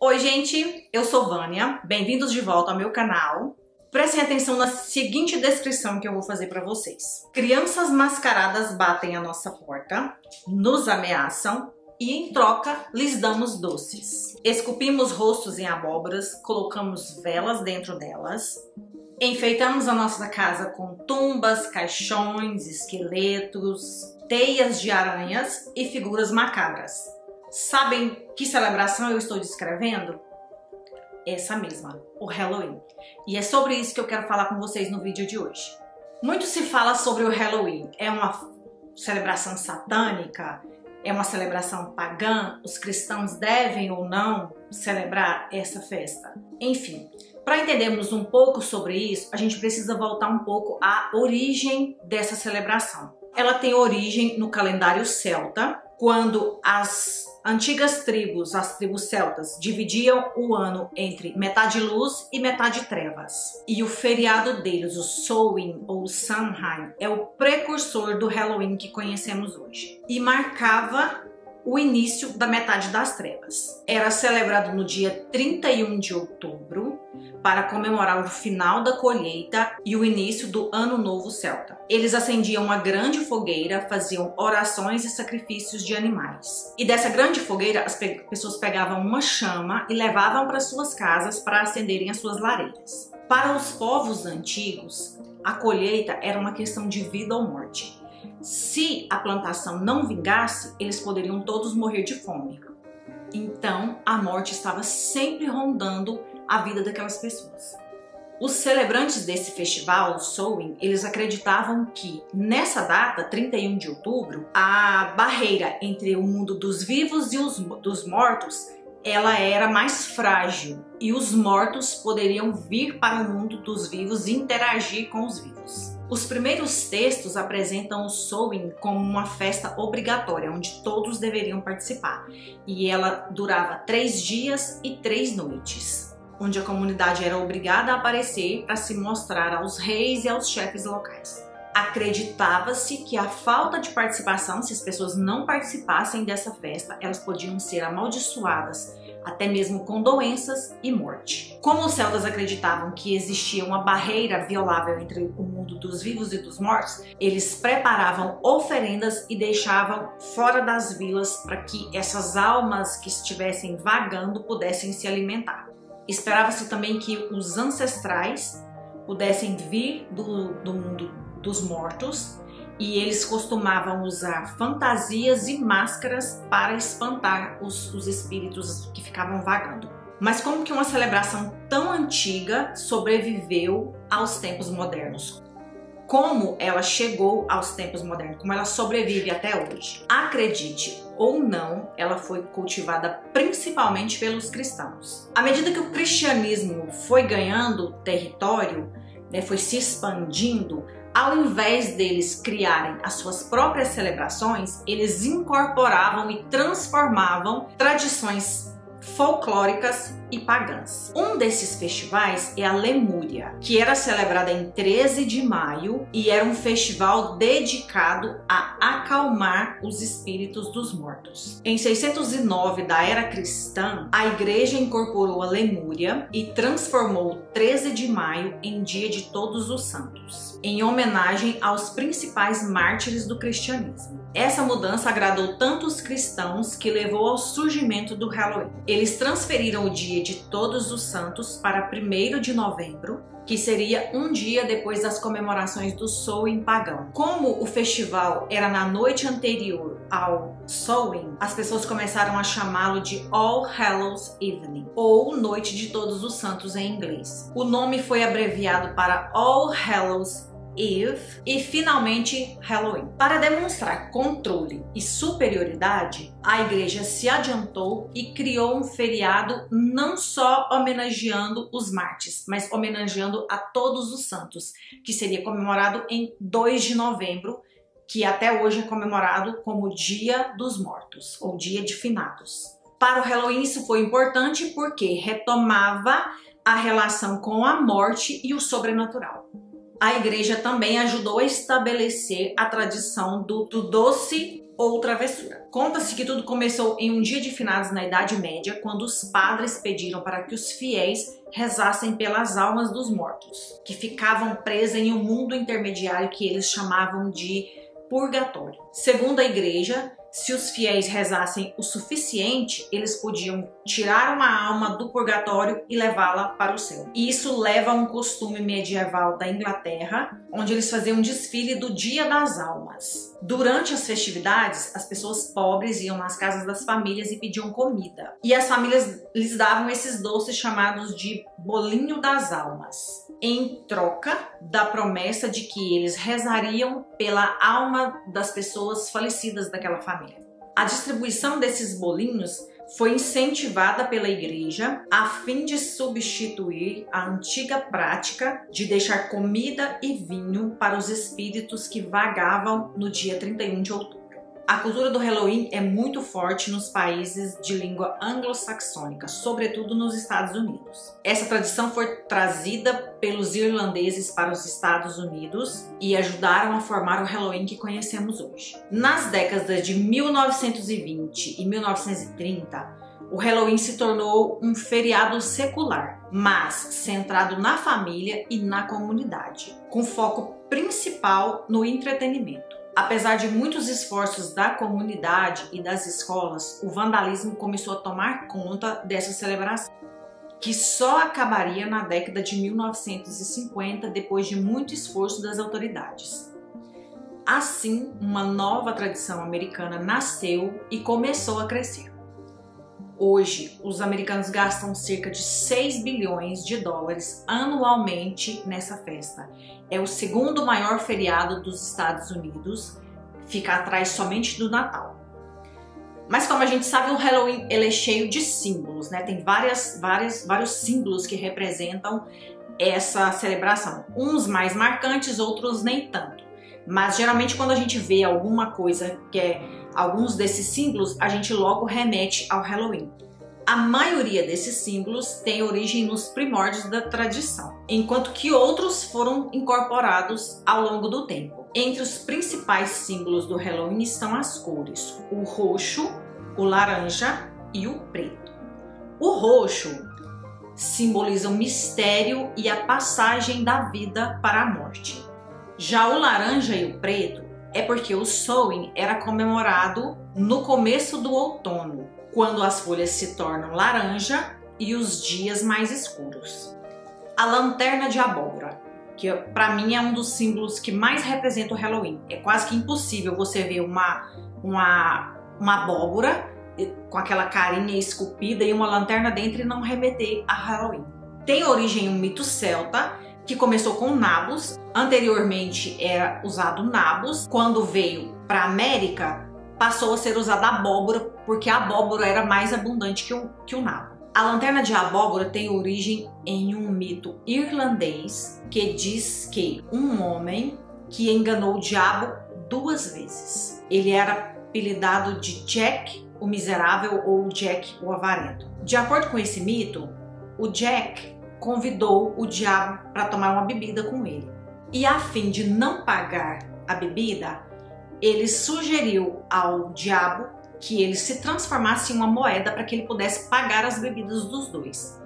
Oi gente, eu sou Vânia, bem-vindos de volta ao meu canal. Prestem atenção na seguinte descrição que eu vou fazer para vocês. Crianças mascaradas batem a nossa porta, nos ameaçam e em troca lhes damos doces. Esculpimos rostos em abóboras, colocamos velas dentro delas, enfeitamos a nossa casa com tumbas, caixões, esqueletos, teias de aranhas e figuras macabras. Sabem que celebração eu estou descrevendo? Essa mesma, o Halloween. E é sobre isso que eu quero falar com vocês no vídeo de hoje. Muito se fala sobre o Halloween. É uma celebração satânica? É uma celebração pagã? Os cristãos devem ou não celebrar essa festa? Enfim, para entendermos um pouco sobre isso, a gente precisa voltar um pouco à origem dessa celebração. Ela tem origem no calendário celta, quando as antigas tribos, as tribos celtas, dividiam o ano entre metade luz e metade trevas. E o feriado deles, o Samhain ou Samhain, é o precursor do Halloween que conhecemos hoje. E marcava o início da metade das trevas. Era celebrado no dia 31 de outubro para comemorar o final da colheita e o início do Ano Novo Celta. Eles acendiam uma grande fogueira, faziam orações e sacrifícios de animais. E dessa grande fogueira as pessoas pegavam uma chama e levavam para suas casas para acenderem as suas lareiras. Para os povos antigos, a colheita era uma questão de vida ou morte. Se a plantação não vingasse, eles poderiam todos morrer de fome. Então, a morte estava sempre rondando a vida daquelas pessoas. Os celebrantes desse festival, o Samhain, eles acreditavam que nessa data, 31 de outubro, a barreira entre o mundo dos vivos e dos mortos, ela era mais frágil e os mortos poderiam vir para o mundo dos vivos e interagir com os vivos. Os primeiros textos apresentam o Samhain como uma festa obrigatória, onde todos deveriam participar. E ela durava 3 dias e 3 noites, onde a comunidade era obrigada a aparecer para se mostrar aos reis e aos chefes locais. Acreditava-se que a falta de participação, se as pessoas não participassem dessa festa, elas podiam ser amaldiçoadas, até mesmo com doenças e morte. Como os celtas acreditavam que existia uma barreira violável entre o mundo dos vivos e dos mortos, eles preparavam oferendas e deixavam fora das vilas para que essas almas que estivessem vagando pudessem se alimentar. Esperava-se também que os ancestrais pudessem vir do mundo dos mortos e eles costumavam usar fantasias e máscaras para espantar os espíritos que ficavam vagando. Mas como que uma celebração tão antiga sobreviveu aos tempos modernos? Como ela chegou aos tempos modernos? Como ela sobrevive até hoje? Acredite ou não, ela foi cultivada principalmente pelos cristãos. À medida que o cristianismo foi ganhando território, foi se expandindo, ao invés deles criarem as suas próprias celebrações, eles incorporavam e transformavam tradições folclóricas e pagãs. Um desses festivais é a Lemúria, que era celebrada em 13 de maio e era um festival dedicado a acalmar os espíritos dos mortos. Em 609 da era cristã, a igreja incorporou a Lemúria e transformou o 13 de maio em Dia de Todos os Santos, em homenagem aos principais mártires do cristianismo. Essa mudança agradou tanto os cristãos que levou ao surgimento do Halloween. Eles transferiram o Dia de Todos os Santos para 1º de novembro, que seria um dia depois das comemorações do Samhain pagão. Como o festival era na noite anterior ao Samhain, as pessoas começaram a chamá-lo de All Hallows Evening, ou Noite de Todos os Santos em inglês. O nome foi abreviado para All Hallows Eve e finalmente Halloween. Para demonstrar controle e superioridade, a igreja se adiantou e criou um feriado não só homenageando os mártires, mas homenageando a todos os santos, que seria comemorado em 2 de novembro, que até hoje é comemorado como Dia dos Mortos ou Dia de Finados. Para o Halloween isso foi importante porque retomava a relação com a morte e o sobrenatural. A igreja também ajudou a estabelecer a tradição do doce ou travessura. Conta-se que tudo começou em um dia de finados na Idade Média, quando os padres pediram para que os fiéis rezassem pelas almas dos mortos, que ficavam presas em um mundo intermediário que eles chamavam de purgatório. Segundo a igreja, se os fiéis rezassem o suficiente, eles podiam tirar uma alma do purgatório e levá-la para o céu. E isso leva a um costume medieval da Inglaterra, onde eles faziam um desfile do Dia das Almas. Durante as festividades, as pessoas pobres iam nas casas das famílias e pediam comida. E as famílias lhes davam esses doces chamados de bolinho das almas, em troca da promessa de que eles rezariam pela alma das pessoas falecidas daquela família. A distribuição desses bolinhos foi incentivada pela igreja a fim de substituir a antiga prática de deixar comida e vinho para os espíritos que vagavam no dia 31 de outubro. A cultura do Halloween é muito forte nos países de língua anglo-saxônica, sobretudo nos Estados Unidos. Essa tradição foi trazida pelos irlandeses para os Estados Unidos e ajudaram a formar o Halloween que conhecemos hoje. Nas décadas de 1920 e 1930, o Halloween se tornou um feriado secular, mas centrado na família e na comunidade, com foco principal no entretenimento. Apesar de muitos esforços da comunidade e das escolas, o vandalismo começou a tomar conta dessa celebração, que só acabaria na década de 1950, depois de muito esforço das autoridades. Assim, uma nova tradição americana nasceu e começou a crescer. Hoje, os americanos gastam cerca de 6 bilhões de dólares anualmente nessa festa. É o segundo maior feriado dos Estados Unidos, fica atrás somente do Natal. Mas como a gente sabe, o Halloween ele é cheio de símbolos, né? Tem vários símbolos que representam essa celebração. Uns mais marcantes, outros nem tanto. Mas geralmente quando a gente vê alguma coisa que é alguns desses símbolos, a gente logo remete ao Halloween. A maioria desses símbolos tem origem nos primórdios da tradição, enquanto que outros foram incorporados ao longo do tempo. Entre os principais símbolos do Halloween estão as cores: o roxo, o laranja e o preto. O roxo simboliza o mistério e a passagem da vida para a morte. Já o laranja e o preto é porque o Samhain era comemorado no começo do outono, quando as folhas se tornam laranja e os dias mais escuros. A lanterna de abóbora, que para mim é um dos símbolos que mais representa o Halloween. É quase que impossível você ver uma abóbora com aquela carinha esculpida e uma lanterna dentro e não remeter a Halloween. Tem origem em um mito celta que começou com nabos. Anteriormente era usado nabos. Quando veio para a América, passou a ser usada abóbora, porque a abóbora era mais abundante que o nabo. A lanterna de abóbora tem origem em um mito irlandês que diz que um homem que enganou o diabo 2 vezes. Ele era apelidado de Jack o Miserável ou Jack o Avarento. De acordo com esse mito, o Jack convidou o diabo para tomar uma bebida com ele. E a fim de não pagar a bebida, ele sugeriu ao diabo que ele se transformasse em uma moeda para que ele pudesse pagar as bebidas dos dois.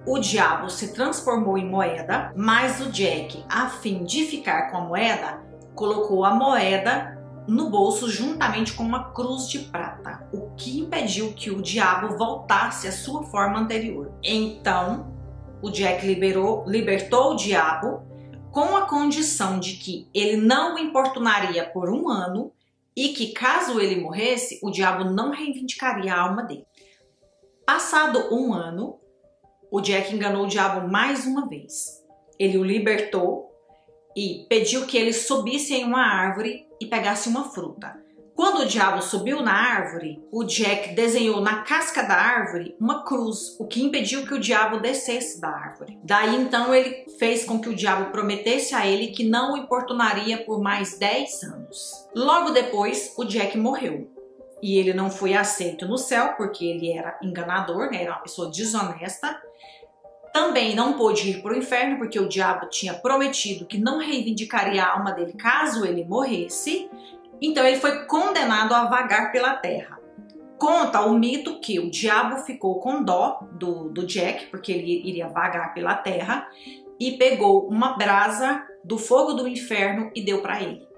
O diabo se transformou em moeda, mas o Jack, a fim de ficar com a moeda, colocou a moeda no bolso juntamente com uma cruz de prata, o que impediu que o diabo voltasse à sua forma anterior. Então, o Jack libertou o diabo com a condição de que ele não o importunaria por 1 ano e que, caso ele morresse, o diabo não reivindicaria a alma dele. Passado 1 ano, o Jack enganou o diabo mais uma vez. Ele o libertou e pediu que ele subisse em uma árvore e pegasse uma fruta. Quando o diabo subiu na árvore, o Jack desenhou na casca da árvore uma cruz, o que impediu que o diabo descesse da árvore. Daí então ele fez com que o diabo prometesse a ele que não o importunaria por mais 10 anos. Logo depois, o Jack morreu. E ele não foi aceito no céu porque ele era enganador, né? Era uma pessoa desonesta. Também não pôde ir para o inferno porque o diabo tinha prometido que não reivindicaria a alma dele caso ele morresse. Então ele foi condenado a vagar pela terra. Conta o mito que o diabo ficou com dó do Jack, porque ele iria vagar pela terra, e pegou uma brasa do fogo do inferno e deu para ele.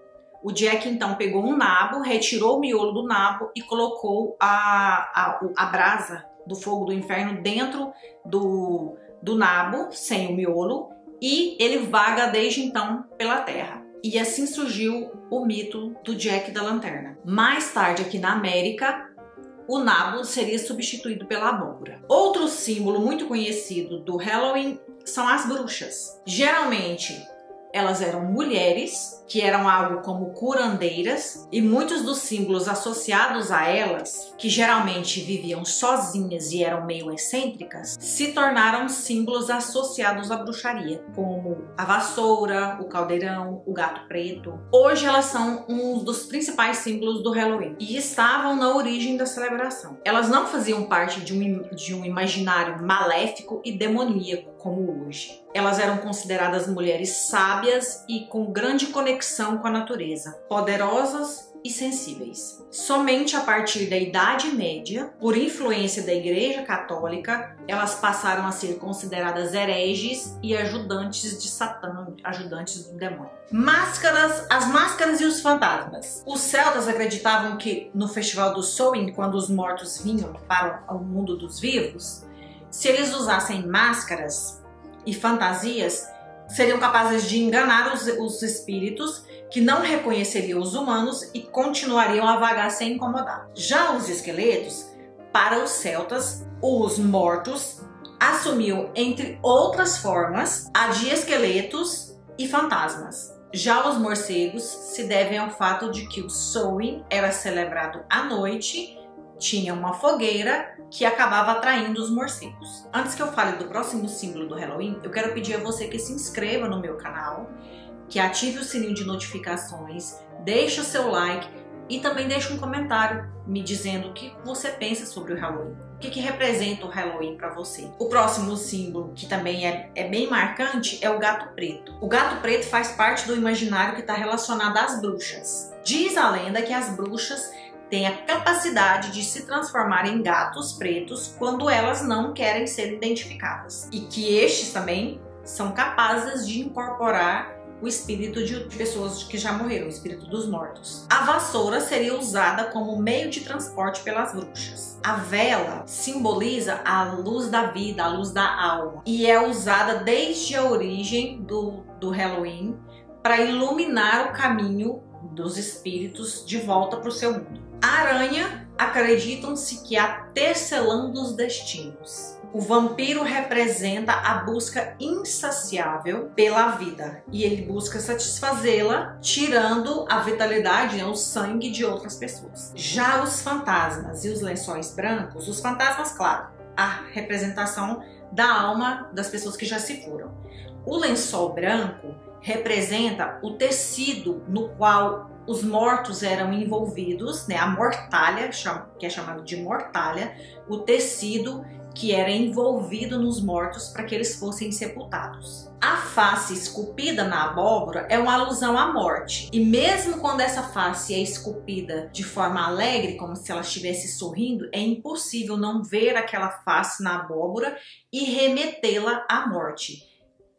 O Jack então pegou um nabo, retirou o miolo do nabo e colocou a brasa do fogo do inferno dentro do nabo, sem o miolo, e ele vaga desde então pela terra. E assim surgiu o mito do Jack da Lanterna. Mais tarde, aqui na América, o nabo seria substituído pela abóbora. Outro símbolo muito conhecido do Halloween são as bruxas. Geralmente, elas eram mulheres, que eram algo como curandeiras, e muitos dos símbolos associados a elas, que geralmente viviam sozinhas e eram meio excêntricas, se tornaram símbolos associados à bruxaria, como a vassoura, o caldeirão, o gato preto. Hoje elas são um dos principais símbolos do Halloween e estavam na origem da celebração. Elas não faziam parte de um imaginário maléfico e demoníaco como hoje. Elas eram consideradas mulheres sábias e com grande conexão com a natureza, poderosas e sensíveis. Somente a partir da Idade Média, por influência da Igreja Católica, elas passaram a ser consideradas hereges e ajudantes de Satã, ajudantes do demônio. As máscaras e os fantasmas. Os celtas acreditavam que no festival do Samhain, quando os mortos vinham para o mundo dos vivos, se eles usassem máscaras e fantasias, seriam capazes de enganar os espíritos que não reconheceriam os humanos e continuariam a vagar sem incomodar. Já os esqueletos, para os celtas, os mortos assumiam, entre outras formas, a de esqueletos e fantasmas. Já os morcegos se devem ao fato de que o Samhain era celebrado à noite, tinha uma fogueira que acabava atraindo os morcegos. Antes que eu fale do próximo símbolo do Halloween, eu quero pedir a você que se inscreva no meu canal, que ative o sininho de notificações, deixe o seu like e também deixe um comentário me dizendo o que você pensa sobre o Halloween. O que representa o Halloween para você? O próximo símbolo, que também é bem marcante, é o gato preto. O gato preto faz parte do imaginário que está relacionado às bruxas. Diz a lenda que as bruxas têm a capacidade de se transformar em gatos pretos quando elas não querem ser identificadas. E que estes também são capazes de incorporar o espírito de pessoas que já morreram, o espírito dos mortos. A vassoura seria usada como meio de transporte pelas bruxas. A vela simboliza a luz da vida, a luz da alma, e é usada desde a origem do Halloween para iluminar o caminho dos espíritos de volta para o seu mundo. A aranha, acreditam-se que é a tecelã dos destinos. O vampiro representa a busca insaciável pela vida e ele busca satisfazê-la, tirando a vitalidade, o sangue de outras pessoas. Já os fantasmas e os lençóis brancos, os fantasmas, claro, a representação da alma das pessoas que já se foram. O lençol branco representa o tecido no qual os mortos eram envolvidos, né? A mortalha, que é chamado de mortalha, o tecido que era envolvido nos mortos para que eles fossem sepultados. A face esculpida na abóbora é uma alusão à morte. E mesmo quando essa face é esculpida de forma alegre, como se ela estivesse sorrindo, é impossível não ver aquela face na abóbora e remetê-la à morte.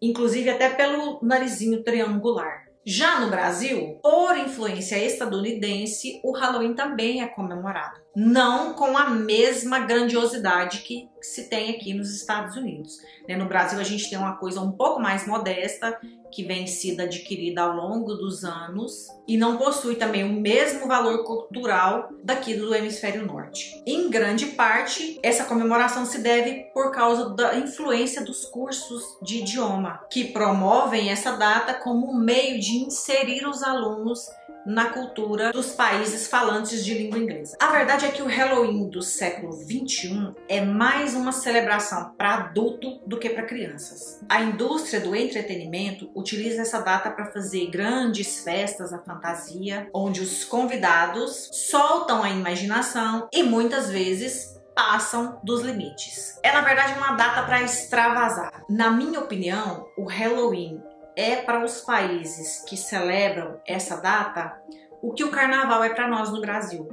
Inclusive até pelo narizinho triangular. Já no Brasil, por influência estadunidense, o Halloween também é comemorado. Não com a mesma grandiosidade que se tem aqui nos Estados Unidos. No Brasil a gente tem uma coisa um pouco mais modesta, que vem sido adquirida ao longo dos anos e não possui também o mesmo valor cultural daqui do hemisfério norte. Em grande parte, essa comemoração se deve por causa da influência dos cursos de idioma, que promovem essa data como um meio de inserir os alunos na cultura dos países falantes de língua inglesa. A verdade é que o Halloween do século XXI é mais uma celebração para adulto do que para crianças. A indústria do entretenimento utiliza essa data para fazer grandes festas à fantasia, onde os convidados soltam a imaginação e muitas vezes passam dos limites. É na verdade uma data para extravasar. Na minha opinião, o Halloween é para os países que celebram essa data o que o carnaval é para nós no Brasil.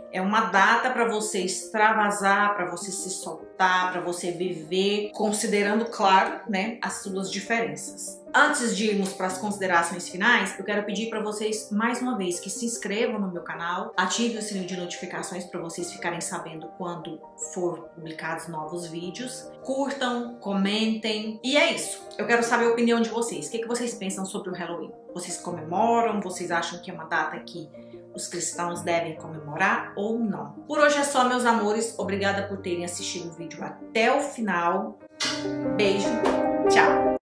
É uma data para você extravasar, para você se soltar, para você viver, considerando, claro, né, as suas diferenças. Antes de irmos para as considerações finais, eu quero pedir para vocês, mais uma vez, que se inscrevam no meu canal, ativem o sininho de notificações para vocês ficarem sabendo quando for publicados novos vídeos, curtam, comentem, e é isso. Eu quero saber a opinião de vocês. O que vocês pensam sobre o Halloween? Vocês comemoram? Vocês acham que é uma data que os cristãos devem comemorar ou não? Por hoje é só, meus amores. Obrigada por terem assistido o vídeo até o final. Beijo, tchau!